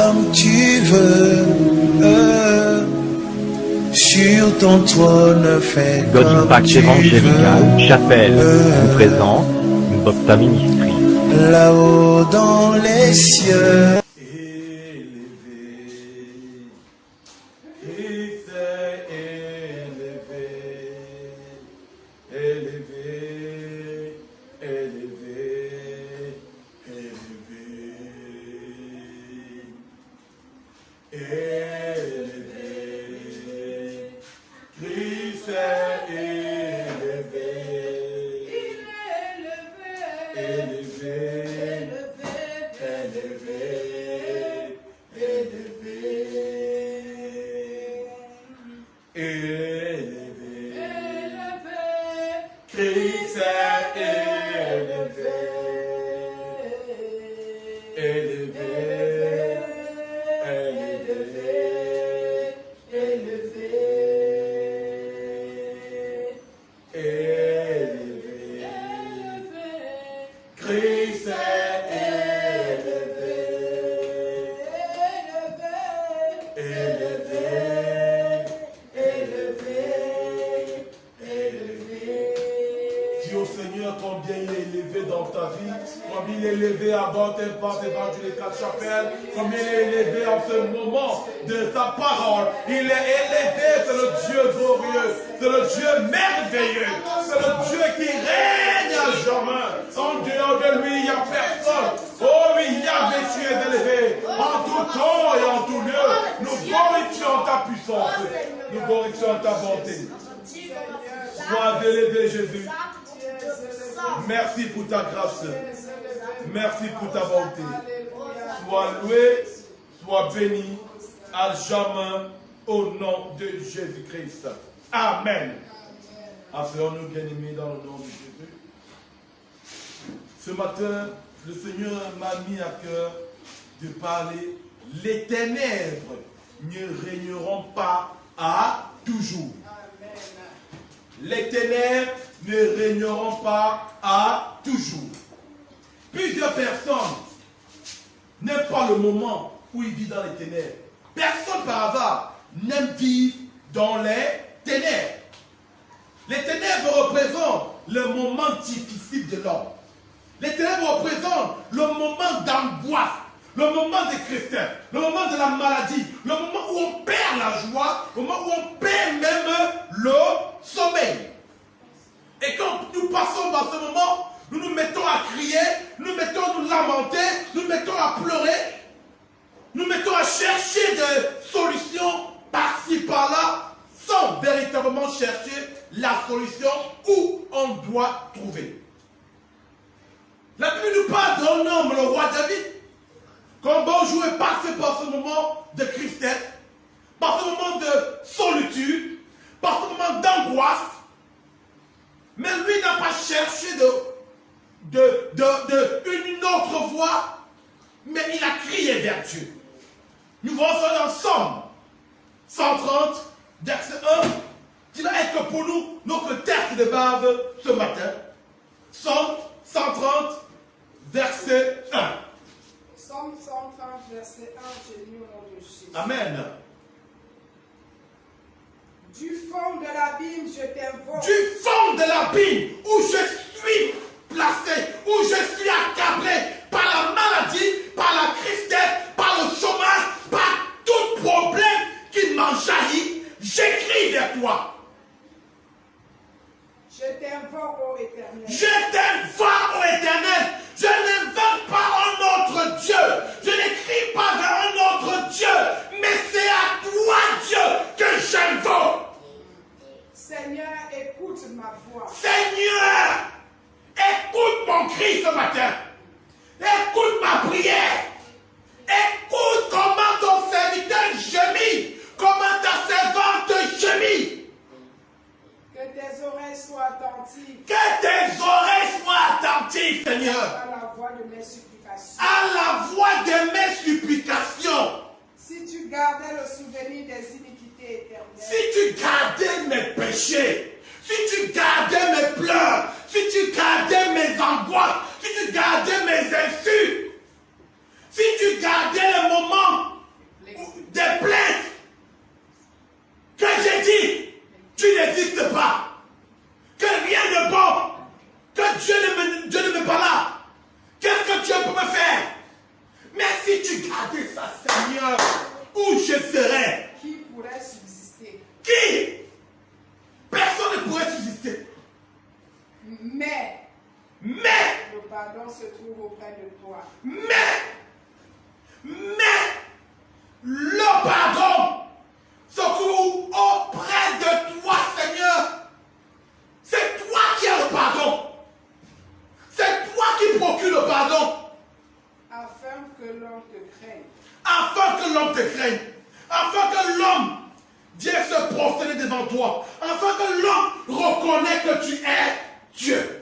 comme tu veux. Sur ton trône, fais God comme Impact tu Évangélical, veux. Chapelle, vous présente une Bopta Ministry. Là-haut dans les cieux. Combien il est élevé en ce moment de sa parole. Il est élevé, c'est le Dieu glorieux, c'est le Dieu merveilleux, c'est le Dieu qui règne à jamais. En dehors de lui, il n'y a personne. Oh oui, Yahvé, tu es élevé en tout temps et en tout lieu. Nous glorifions ta puissance, nous glorifions ta bonté. Sois élevé, Jésus. Merci pour ta grâce. Merci pour ta bonté. Sois loué, sois béni à jamais au nom de Jésus-Christ. Amen. Asseyons-nous bien-aimés dans le nom de Jésus. Ce matin, le Seigneur m'a mis à cœur de parler. Les ténèbres ne régneront pas à toujours. Les ténèbres ne régneront pas à toujours. Plusieurs personnes n'aiment pas le moment où ils vivent dans les ténèbres. Personne par hasard n'aime vivre dans les ténèbres. Les ténèbres représentent le moment difficile de l'homme. Les ténèbres représentent le moment d'angoisse, le moment des chrétiens, le moment de la maladie, le moment où on perd la joie, le moment où on perd même le sommeil. Et quand nous passons dans ce moment, nous nous mettons à crier, nous mettons à nous lamenter, nous mettons à pleurer, nous mettons à chercher des solutions par-ci, par-là, sans véritablement chercher la solution où on doit trouver. La Bible nous parle d'un homme, le roi David, qu'un bon jour est passé par ce moment de tristesse, par ce moment de solitude, par ce moment d'angoisse, mais lui n'a pas cherché une autre voie, mais il a crié vers Dieu. Nous voyons ça dans Somme 130, verset 1, qui va être pour nous notre texte de base ce matin. Somme 130, verset 1. Somme 130, verset 1, j'ai lu au nom de Jésus. Amen. Du fond de l'abîme, je t'invoque. Du fond de l'abîme où je suis placé, où je suis accablé par la maladie, par la tristesse, par le chômage, par tout problème qui m'enjaillit, j'écris vers toi. Je t'invoque, ô Éternel. Je t'invoque, ô Éternel. Je n'invoque pas un autre Dieu. Je n'écris pas vers un autre Dieu. Mais c'est à toi, Dieu, que j'invoque. Seigneur, écoute ma voix. Seigneur, écoute mon cri ce matin. Écoute ma prière. Écoute comment ton serviteur gémit. Comment ta servante gémit. Que tes oreilles soient attentives. Que tes oreilles soient attentives, Seigneur. À la voix de mes supplications. À la voix de mes supplications. Si tu gardais le souvenir des iniquités éternelles. Si tu gardais mes péchés. Si tu gardais mes pleurs. Si tu gardais mes angoisses. Si tu gardais mes insultes. Si tu gardais les moments pardon se trouve auprès de toi. Mais, le pardon se trouve auprès de toi, Seigneur. C'est toi qui as le pardon. C'est toi qui procures le pardon. Afin que l'homme te craigne. Afin que l'homme te craigne. Afin que l'homme vienne se prosterner devant toi. Afin que l'homme reconnaisse que tu es Dieu.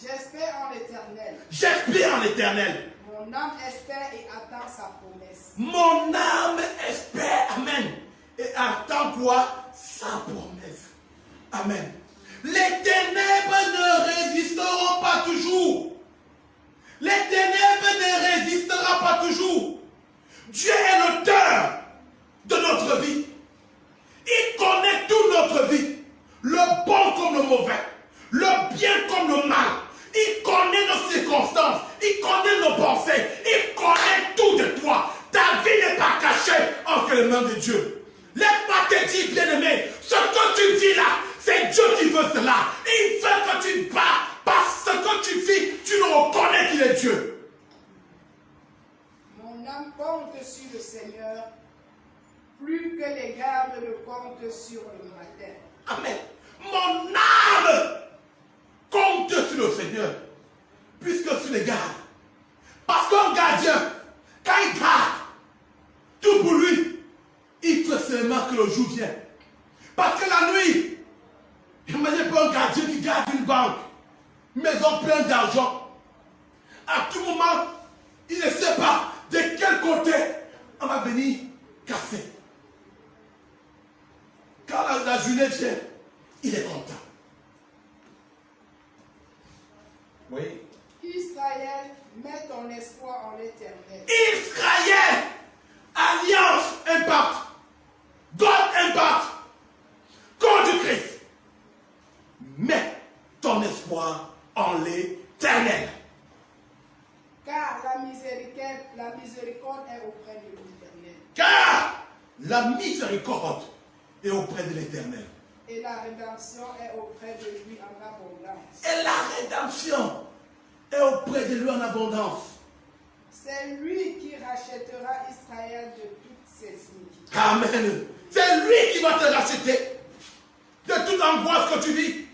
J'espère en l'Éternel. J'espère en l'Éternel. Mon âme espère et attend sa promesse. Mon âme espère, amen, et attend quoi? Sa promesse. Amen. Les ténèbres ne résisteront pas toujours. Les ténèbres ne résisteront pas toujours. Dieu est l'auteur de notre vie. Il connaît toute notre vie. Le bon comme le mauvais. Le bien comme le mal. Il connaît nos circonstances. Il connaît nos pensées. Il connaît tout de toi. Ta vie n'est pas cachée entre les mains de Dieu. Laisse-moi te dire, bien-aimé, ce que tu vis là, c'est Dieu qui veut cela. Il veut que tu vas, parce que tu vis, tu le reconnais qu'il est Dieu. Mon âme compte sur le Seigneur, plus que les gardes le comptent sur le matin. Amen. Mon âme compte sur le Seigneur, puisque sur les gardes. Parce qu'un gardien, quand il garde tout pour lui, il fait seulement que le jour vient. Parce que la nuit, imaginez pas un gardien qui garde une banque, maison pleine d'argent. À tout moment, il ne sait pas de quel côté on va venir casser. Quand la journée vient, il est content. Oui. Israël, mets ton espoir en l'Éternel. Israël, alliance, impact. God impact. Corps du Christ. Mets ton espoir en l'Éternel. Car la miséricorde est auprès de l'Éternel. Car la miséricorde est auprès de l'Éternel. Et la rédemption est auprès de lui en abondance. Et la rédemption est auprès de lui en abondance. C'est lui qui rachètera Israël de toutes ses iniquités. Amen. C'est lui qui va te racheter de toute angoisse que tu vis,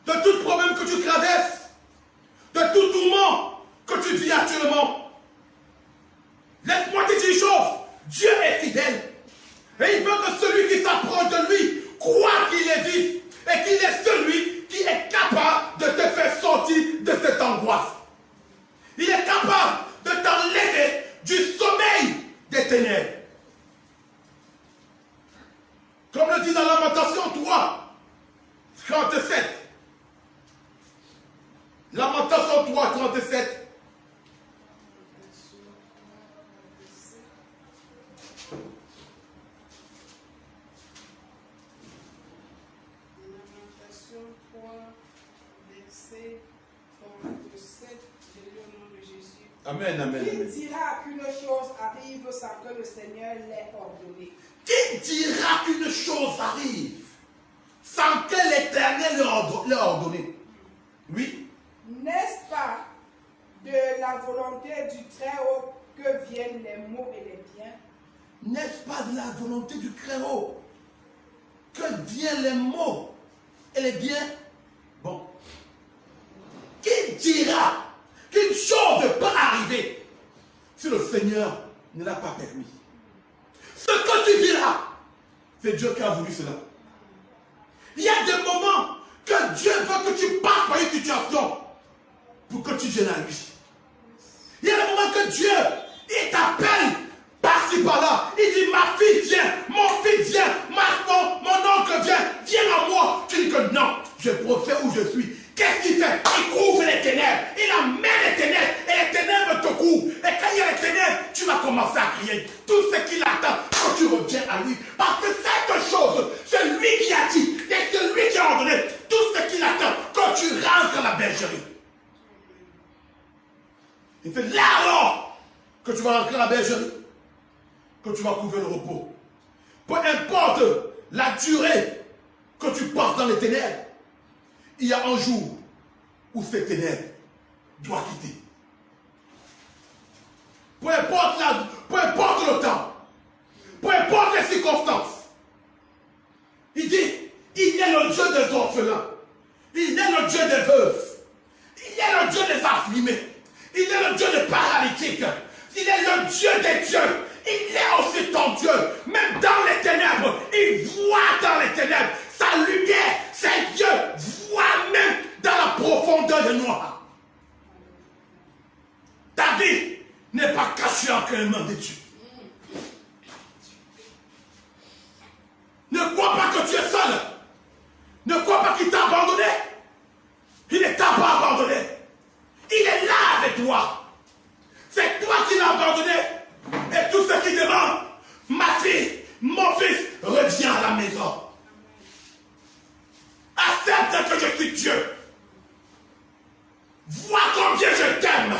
de tout problème que tu traverses, de tout tourment que tu vis actuellement. Laisse-moi te dire une chose. Dieu est fidèle. Et il veut que celui qui s'approche de lui croit qu'il existe et qu'il est celui qui est capable de te faire sortir de cette angoisse. Il est capable de t'enlever du sommeil des ténèbres. Comme le dit dans Lamentation 3, 37. Lamentation 3, 37. Lamentation 3, verset 37, je lis au nom de Jésus. Amen, amen. Qui amen. dira qu'une chose arrive sans que le Seigneur l'ait ordonné? Qui dira qu'une chose arrive sans que l'Éternel l'ait ordonné? Oui. N'est-ce pas de la volonté du Très-Haut que viennent les maux et les biens? N'est-ce pas de la volonté du Très-Haut que viennent les maux et les biens? Bon. Qui dira qu'une chose peut arriver si le Seigneur ne l'a pas permis? Ce que tu vis là, c'est Dieu qui a voulu cela. Il y a des moments que Dieu veut que tu passes par une situation pour que tu viennes à lui. Il y a des moments que Dieu, il t'appelle par-ci par-là. Il dit, ma fille vient, mon fils vient, mon oncle vient, viens à moi. Tu dis que non, je préfère où je suis. Qu'est-ce qu'il fait? Il couvre les ténèbres. Il amène les ténèbres et les ténèbres te couvrent. Et quand il y a les ténèbres, tu vas commencer à crier. Tout ce qu'il attend quand tu reviens à lui. Parce que cette chose, c'est lui qui a dit. Et c'est lui qui a ordonné. Tout ce qu'il attend quand tu rentres à la bergerie. Il fait là alors que tu vas rentrer à la bergerie, que tu vas trouver le repos. Peu importe la durée que tu passes dans les ténèbres, il y a un jour ou ces ténèbres doit quitter. Peu importe le temps, peu importe les circonstances. Il dit, il est le Dieu des orphelins, il est le Dieu des veuves, il est le Dieu des affamés, il est le Dieu des paralytiques, il est le Dieu des dieux, il est aussi ton Dieu. Même dans les ténèbres, il voit dans les ténèbres sa lumière, ses yeux voient même dans la profondeur des noirs. Ta vie n'est pas cachée entre les mains de Dieu. Ne crois pas que tu es seul. Ne crois pas qu'il t'a abandonné. Il ne t'a pas abandonné. Il est là avec toi. C'est toi qui l'as abandonné. Et tout ce qui demande, ma fille, mon fils, reviens à la maison. Accepte que je suis Dieu. Vois combien je t'aime.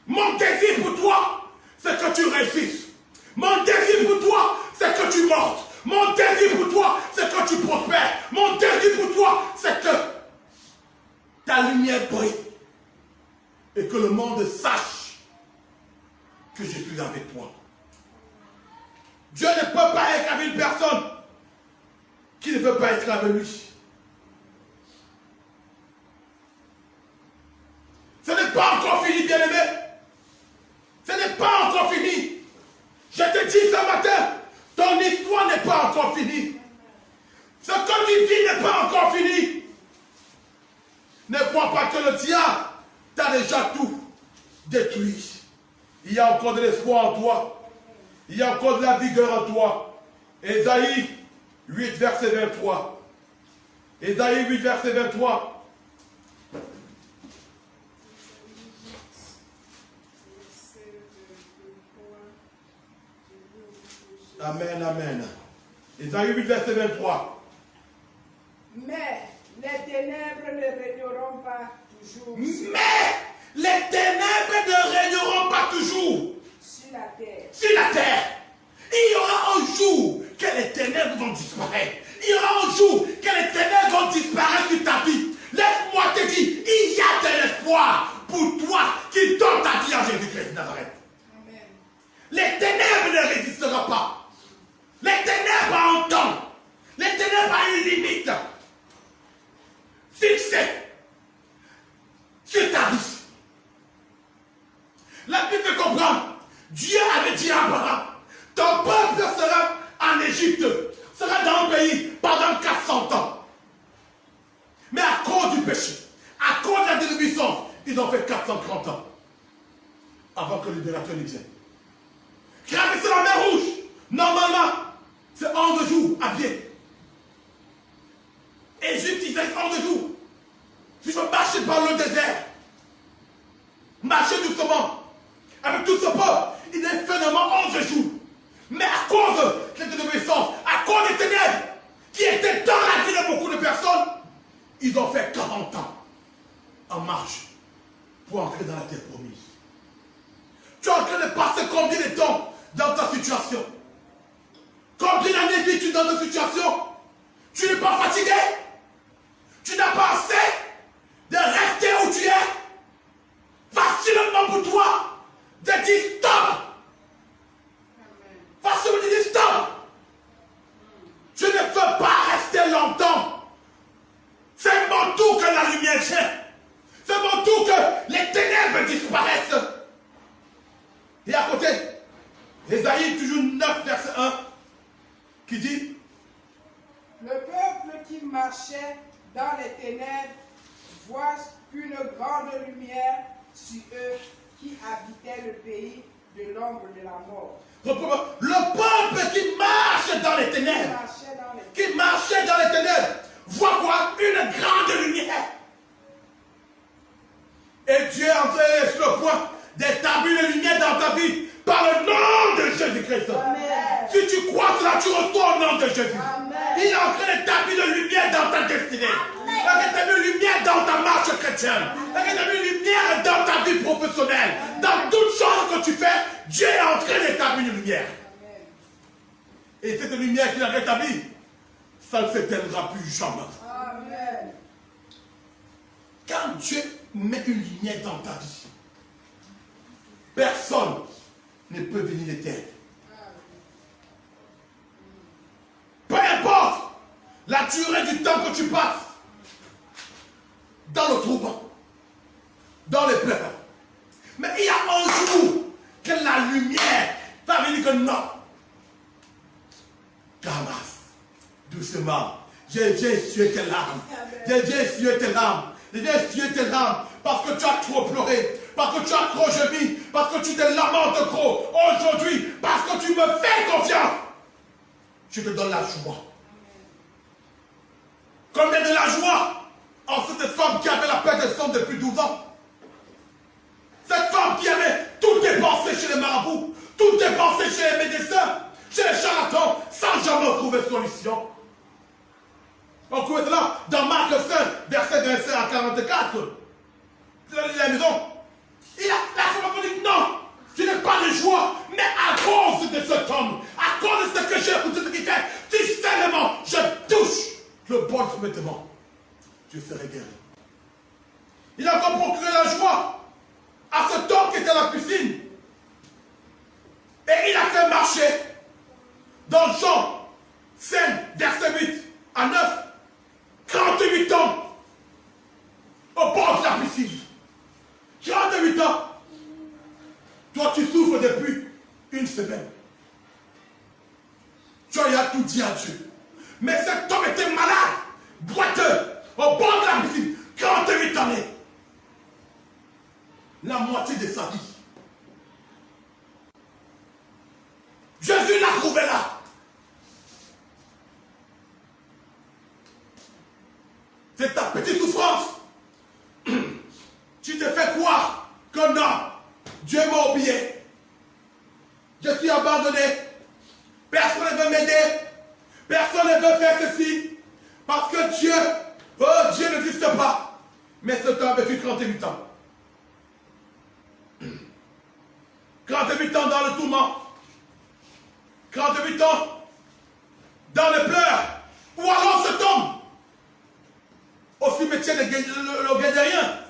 Mon désir pour toi, c'est que tu réussisses. Mon désir pour toi, c'est que tu montes. Mon désir pour toi, c'est que tu prospères. Mon désir pour toi, c'est que ta lumière brille. Et que le monde sache que je suis avec toi. Dieu ne peut pas être avec une personne qui ne peut pas être avec lui. Ce n'est pas encore fini, bien-aimé. Ce n'est pas encore fini. Je te dis ce matin, ton histoire n'est pas encore finie. Ce que tu vis n'est pas encore fini. Ne crois pas que le diable t'a déjà tout détruit. Il y a encore de l'espoir en toi. Il y a encore de la vigueur en toi. Ésaïe 8, verset 23. Ésaïe 8, verset 23. Amen, amen. Ésaïe 8, verset 23. Mais les ténèbres ne régneront pas toujours. Mais les ténèbres ne régneront pas toujours Sur la terre. sur la terre. Il y aura un jour que les ténèbres vont disparaître. Il y aura un jour que les ténèbres vont disparaître sur ta vie. Laisse-moi te dire, il y a de l'espoir pour toi qui donne ta vie en Jésus-Christ de Nazareth. Amen. Les ténèbres ne résisteront pas. Les ténèbres ont un temps. Les ténèbres ont une limite. Fixée sur ta vie. La Bible fait comprendre. Dieu avait dit à Abraham, ton peuple sera en Égypte, sera dans le pays pendant 400 ans. Mais à cause du péché, à cause de la désobéissance, ils ont fait 430 ans avant que le libérateur ne vienne. Traverser la mer Rouge, normalement, c'est 11 jours à pied. Égypte, il fait 11 jours. Si je veux marcher par le désert, marcher doucement, avec tout ce peuple, il est finalement 11 jours. Mais à cause de cette désobéissance, à cause des ténèbres, qui étaient dans la vie de beaucoup de personnes, ils ont fait 40 ans en marche pour entrer dans la terre promise. Tu es en train de passer combien de temps dans ta situation? Combien d'années vis-tu dans ta situation? Tu n'es pas fatigué? Tu n'as pas assez de rester où tu es? Facilement pour toi de dire stop. Facilement de dire stop. Je ne peux pas rester longtemps. C'est mon tour que la lumière vient. C'est mon tour que les ténèbres disparaissent. Et à côté, Ésaïe toujours 9, verset 1, qui dit: Le peuple qui marchait dans les ténèbres voit une grande lumière sur eux qui habitaient le pays de l'ombre de la mort. Le peuple qui marche dans les ténèbres, qui marchait dans les ténèbres, voit quoi? Une grande lumière. Et Dieu est entré sur le point d'établir une lumière dans ta vie par le nom de Jésus-Christ. Si tu crois cela, tu reçois au nom de Jésus. Amen. Il est en train d'établir une lumière dans ta destinée. Il est en train d'établir une lumière dans ta marche chrétienne. Il est en train d'établir une lumière dans ta vie professionnelle. Dans toutes choses que tu fais, Dieu est en train d'établir une lumière. Et cette lumière qu'il a rétablie, ça ne s'éteindra plus jamais. Amen. Quand Dieu met une lumière dans ta vie, personne ne peut venir l'éteindre. Peu importe la durée du temps que tu passes dans le trouble, dans les pleurs. Mais il y a un jour que la lumière va venir que non. Calmas, doucement. J'ai essuyé tes larmes. J'ai essuyé tes larmes. J'ai essuyé tes larmes parce que tu as trop pleuré, parce que tu as trop gemi, parce que tu te lamentes trop. Aujourd'hui, parce que tu me fais confiance, je te donne la joie. Combien de la joie en cette femme qui avait la perte de sang depuis 12 ans? Cette femme qui avait tout dépensé chez les marabouts, tout dépensé chez les médecins, chez les charlatans, sans jamais trouver solution. On trouve cela dans Marc 5, verset 25 à 44. La maison. La femme a dit non, je n'ai pas de joie, mais à cause de cet homme, à cause de ce que j'ai écouté, ce qu'il fait, si seulement je touche le bon vêtement, je serai guéri. Il a encore procuré la joie à cet homme qui était à la piscine. Et il a fait marcher dans Jean 5, verset 8 à 9, 38 ans au bord de la piscine. 38 ans. Toi, tu souffres depuis une semaine. Tu as tout dit à Dieu. Mais cet homme était malade, boiteux, au bord de la piscine, 48 années. La moitié de sa vie. Jésus l'a trouvé là. C'est ta petite souffrance. Tu te fais croire que non, Dieu m'a oublié. Je suis abandonné. Personne ne veut m'aider. Personne ne veut faire ceci. Parce que Dieu n'existe pas. Mais ce temps a vécu 38 ans. 38 ans dans le tourment. 38 ans dans les pleurs. Ou alors cet homme au cimetière le Gadérien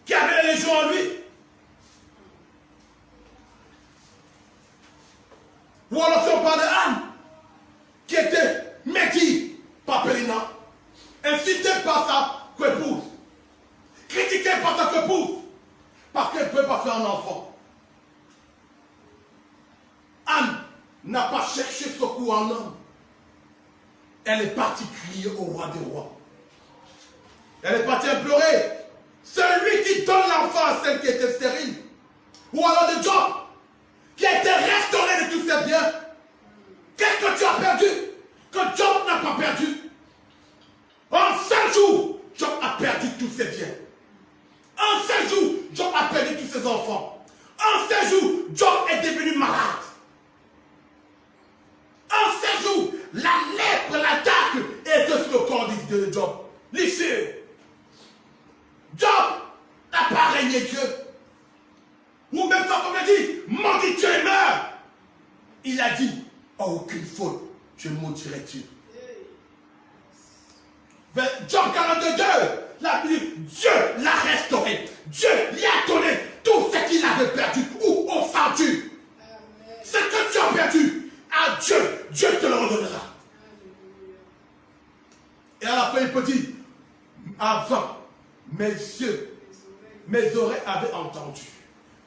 qui avait les légions en lui. Ou alors si on parle de Anne qui était médit par Pélina, incité par sa épouse, critiqué par sa épouse parce qu'elle ne peut pas faire un enfant. Anne n'a pas cherché secours en homme. Elle est partie crier au roi des rois. Elle est partie implorer celui qui donne l'enfant à celle qui était stérile. Ou alors de Job, qui a été restauré de tous ses biens. Qu'est-ce que tu as perdu que Job n'a pas perdu? En 5 jours, Job a perdu tous ses biens. En 5 jours, Job a perdu tous ses enfants. En 5 jours, Job est devenu malade. En 5 jours, la lèpre, l'attaque était sur le corps de Job. Lycée. Job n'a pas régné Dieu. Ou même quand on a dit, maudit Dieu et meurt. Il a dit, oh, aucune faute, je maudirai Dieu. Job 42, la Bible, Dieu l'a restauré. Dieu lui a donné tout ce qu'il avait perdu ou offendu. Ce que tu as perdu, à Dieu, Dieu te le redonnera. Et à la fin, il peut dire, avant, mes yeux, mes oreilles avaient entendu.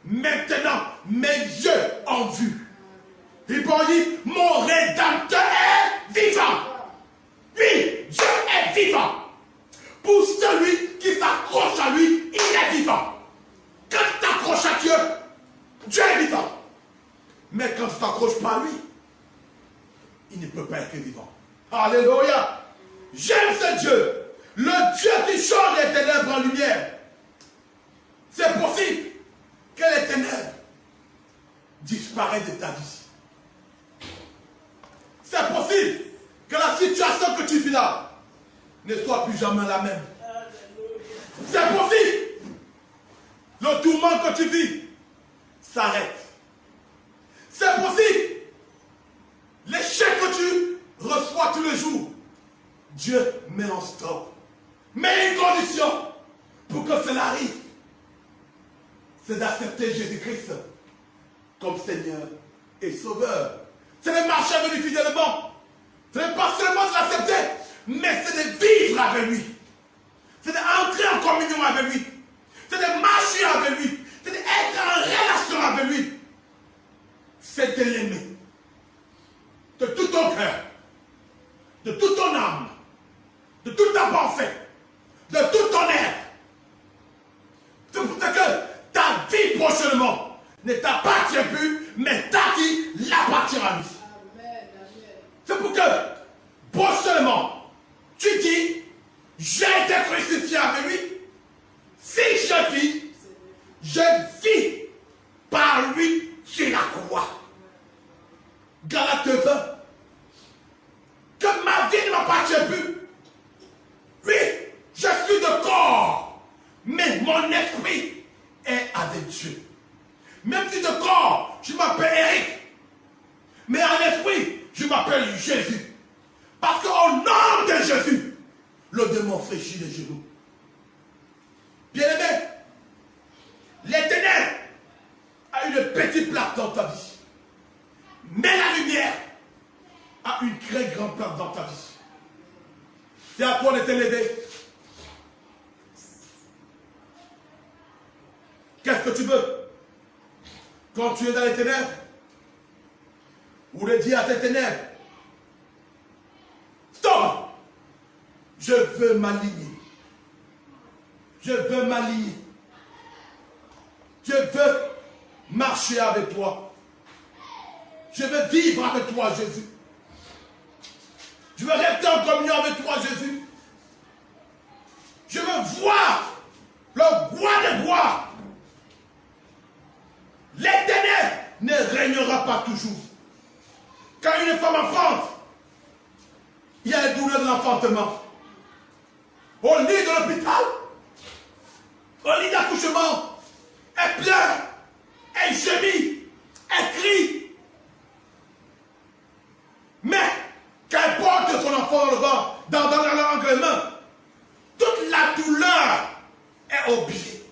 Maintenant, mes yeux ont vu. Il peut dire, mon Rédempteur est vivant. Oui, Dieu est vivant. Pour celui qui s'accroche à lui, il est vivant. Quand tu t'accroches à Dieu, Dieu est vivant. Mais quand tu ne t'accroches pas à lui, il ne peut pas être vivant. Alléluia. J'aime ce Dieu. Le Dieu qui change les ténèbres en lumière. C'est possible que les ténèbres disparaissent de ta vie. C'est possible que la situation que tu vis là ne soit plus jamais la même. C'est possible. Le tourment que tu vis s'arrête. C'est possible. L'échec que tu reçois tous les jours, Dieu met en stop. Mais une condition pour que cela arrive, c'est d'accepter Jésus-Christ comme Seigneur et Sauveur. C'est de marcher avec lui fidèlement. Ce n'est pas seulement de l'accepter, mais c'est de vivre avec lui. C'est d'entrer en communion avec lui. C'est de marcher avec lui. C'est d'être en relation avec lui. C'est de l'aimer. De tout ton cœur. De toute ton âme. De toute ta pensée. De tout ton être. C'est pour ça que ta vie prochainement ne t'appartient plus, mais ta vie l'appartient à lui. C'est pour que prochainement tu dis, j'ai été crucifié avec lui. Si je vis, je vis par lui sur la croix. Galates 20. Que ma vie ne m'appartient plus. Oui, je suis de corps, mais mon esprit est avec Dieu. Même si de corps, je m'appelle Eric, mais en esprit, je m'appelle Jésus. Parce qu'au nom de Jésus, le démon fléchit les genoux. Bien-aimé, les ténèbres a une petite place dans ta vie. Mais la lumière a une très grande place dans ta vie. C'est à toi de te lever. Qu'est-ce que tu veux? Quand tu es dans les ténèbres, ou de dire à tes ténèbres, stop! Je veux m'aligner. Je veux m'aligner. Je veux marcher avec toi. Je veux vivre avec toi, Jésus. Je veux rester en communion avec toi, Jésus. Je veux voir le roi des rois. L'Éternel ne régnera pas toujours. Quand une femme enfante, il y a la douleur de l'enfantement. Au lit de l'hôpital, au lit d'accouchement, elle pleure, elle gémit, elle crie. Mais quand elle porte son enfant dans le ventre, dans les mains, toute la douleur est oubliée.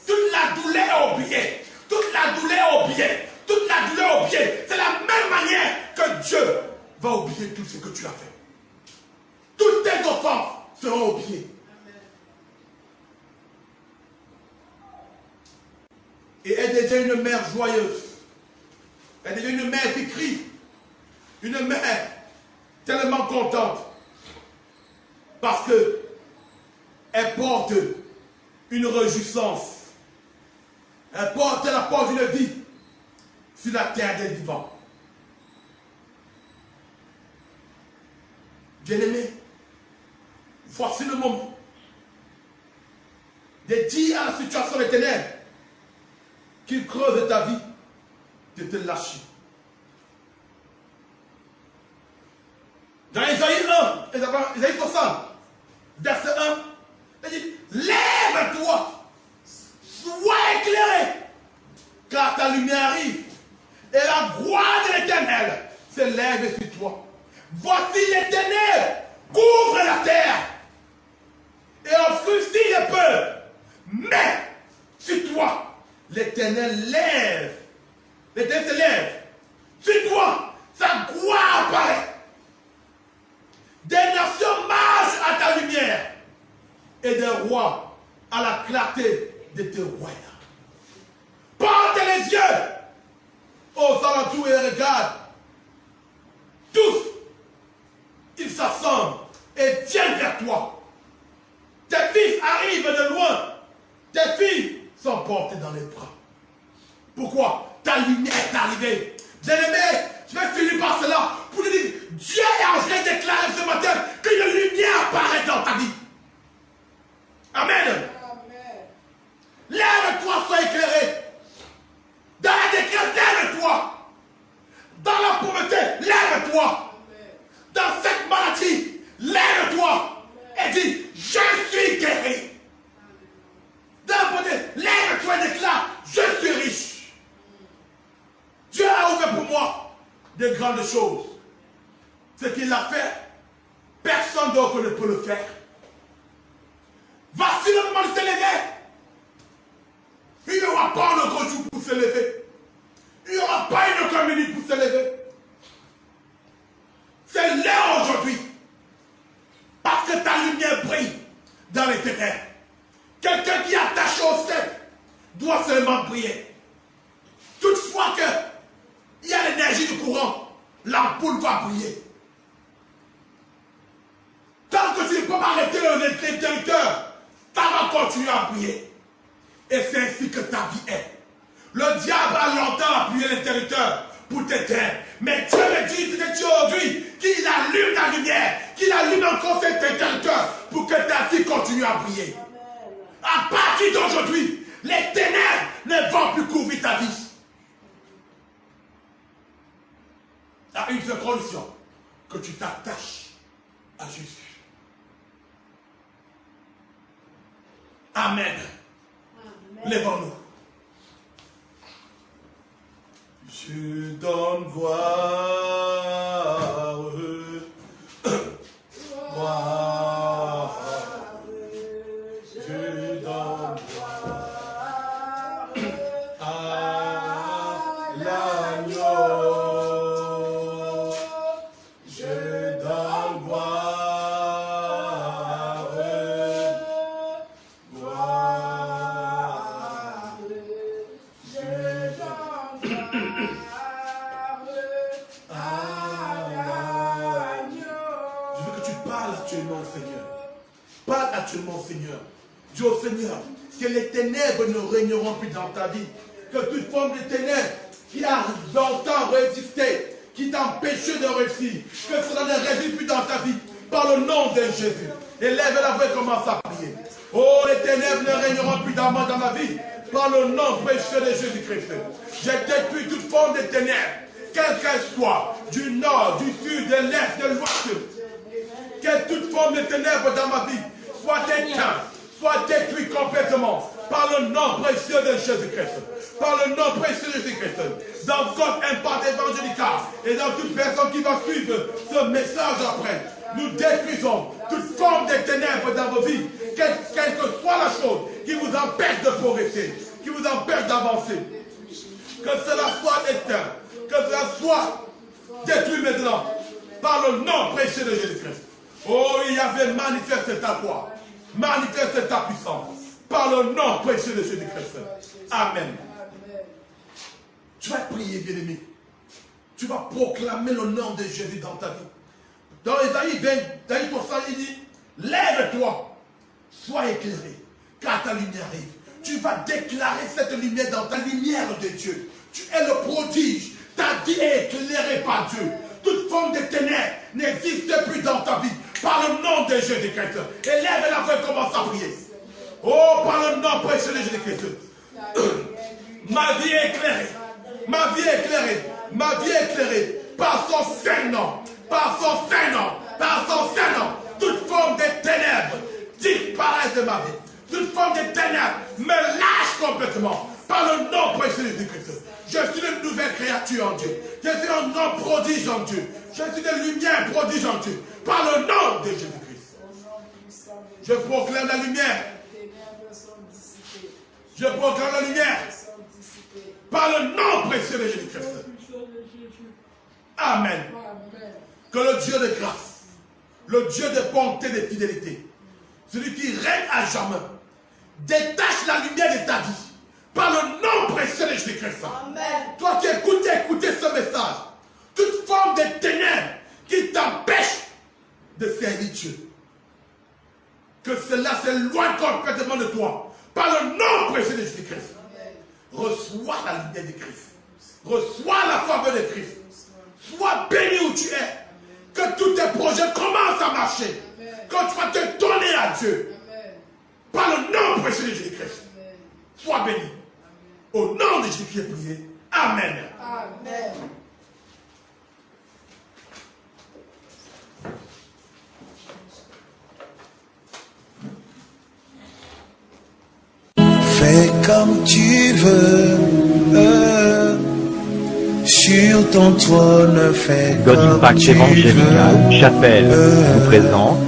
Toute la douleur est oubliée. Toute la douleur est oubliée. Toute la douleur est oubliée. C'est la même manière que Dieu va oublier tout ce que tu as fait. Toutes tes offenses seront oubliées. Et elle devient une mère joyeuse. Elle devient une mère qui crie. Une mère tellement contente. Parce que elle porte une réjouissance. Elle apporte une vie sur la terre des vivants. Bien-aimé, voici le moment de dire à la situation des ténèbres qu'il creuse ta vie, de te lâcher. Dans Isaïe 1, Isaïe 60, verset 1, il dit, lève-toi, sois éclairé, car ta lumière arrive, et la gloire de l'Éternel s'élève sur toi. Voici les ténèbres couvrent la terre et obscurcit les peuples. Mais sur toi, l'Éternel lève. L'Éternel se lève. Sur toi, sa gloire apparaît. Des nations marchent à ta lumière et des rois à la clarté de tes royaumes. Porte les yeux aux alentours et regarde. Tous, ils s'assemblent et viennent vers toi. Tes fils arrivent de loin. Tes filles sont portées dans les bras. Pourquoi? Ta lumière est arrivée. Bien-aimé, je vais finir par cela pour te dire, Dieu est en train de déclarer ce matin qu'une lumière apparaît dans ta vie. Amen. Amen. Lève-toi, sois éclairé. Dans la détresse, lève-toi. Dans la pauvreté, lève-toi. Dans cette maladie, lève-toi. Et dis, je suis guéri. Dans la pauvreté, lève-toi et déclare, je suis riche. Dieu a ouvert pour moi de grandes choses. Ce qu'il a fait, personne d'autre ne peut le faire. dois seulement prier. Toutefois qu'il y a l'énergie du courant, l'ampoule va briller. Tant que tu ne peux pas arrêter l'interrupteur, ça va continuer à briller. Et c'est ainsi que ta vie est. Le diable a longtemps appuyé l'interrupteur pour t'éteindre. Mais Dieu me dit aujourd'hui qu'il allume la lumière, qu'il allume encore cet interrupteur pour que ta vie continue à briller. À partir d'aujourd'hui, les ténèbres ne vont plus couvrir ta vie. À une seule condition, que tu t'attaches à Jésus. Amen. Lèvons-nous. Je donne gloire, gloire, je donne gloire à l'agneau, je donne gloire, gloire, je donne actuellement, Seigneur. Parle actuellement, Seigneur. Dis au Seigneur que les ténèbres ne régneront plus dans ta vie. Que toute forme de ténèbres qui a longtemps résisté, qui t'empêchait de réussir, que cela ne résiste plus dans ta vie. Par le nom de Jésus. Élève la voix et commence à prier. Oh, les ténèbres ne régneront plus dans ma vie. Par le nom précieux de Jésus-Christ. J'ai détruit toute forme de ténèbres, quelle qu'elle soit, du nord, du sud, de l'est, de l'ouest. Que toute forme de ténèbres dans ma vie soit éteinte, soit détruite complètement par le nom précieux de Jésus-Christ. Par le nom précieux de Jésus-Christ. Dans votre impact évangélical et dans toute personne qui va suivre ce message après, nous détruisons toute forme de ténèbres dans vos vies, quelle que soit la chose qui vous empêche de progresser, qui vous empêche d'avancer. Que cela soit éteint, que cela soit détruit maintenant par le nom précieux de Jésus-Christ. Oh, il y avait manifesté ta voix, manifesté ta puissance, par le nom précieux de Jésus-Christ. Amen. Tu vas prier, bien-aimé. Tu vas proclamer le nom de Jésus dans ta vie. Dans Ésaïe 20, il dit, lève-toi, sois éclairé, car ta lumière arrive. Tu vas déclarer cette lumière dans ta lumière de Dieu. Tu es le prodige. Ta vie est éclairée par Dieu. Toute forme de ténèbres n'existe plus dans ta vie. Par le nom de Jésus-Christ. Élève la voix et commence à prier. Oh, par le nom précieux de Jésus-Christ. Ma vie est éclairée. Ma vie est éclairée. Ma vie est éclairée. Par son saint nom. Par son saint nom. Par son saint nom. Toute forme de ténèbres disparaît de ma vie. Toute forme de ténèbres me lâche complètement. Par le nom précieux de Jésus-Christ. Je suis une nouvelle créature en Dieu. Je suis un homme prodige en Dieu. Je suis une lumière prodige en Dieu. Par le nom de Jésus-Christ. Je proclame la lumière. Je proclame la lumière. Par le nom précieux de Jésus-Christ. Amen. Que le Dieu de grâce, le Dieu de bonté et de fidélité, celui qui règne à jamais, détache la lumière de ta vie. Par le nom précieux de Jésus-Christ. Toi qui écoutes ce message, toute forme de ténèbres qui t'empêche de servir Dieu, que cela s'éloigne complètement de toi. Par le nom précieux de Jésus-Christ. Reçois la lumière de Christ. Reçois la faveur de Christ. Sois béni où tu es. Que tous tes projets commencent à marcher. Que tu vas te donner à Dieu. Par le nom précieux de Jésus-Christ. Sois béni. Au nom de Jésus qui est prié. Amen. Amen. Fais comme tu veux. Sur ton trône, fais God comme Impact tu Évangélical veux. Chapelle vous présente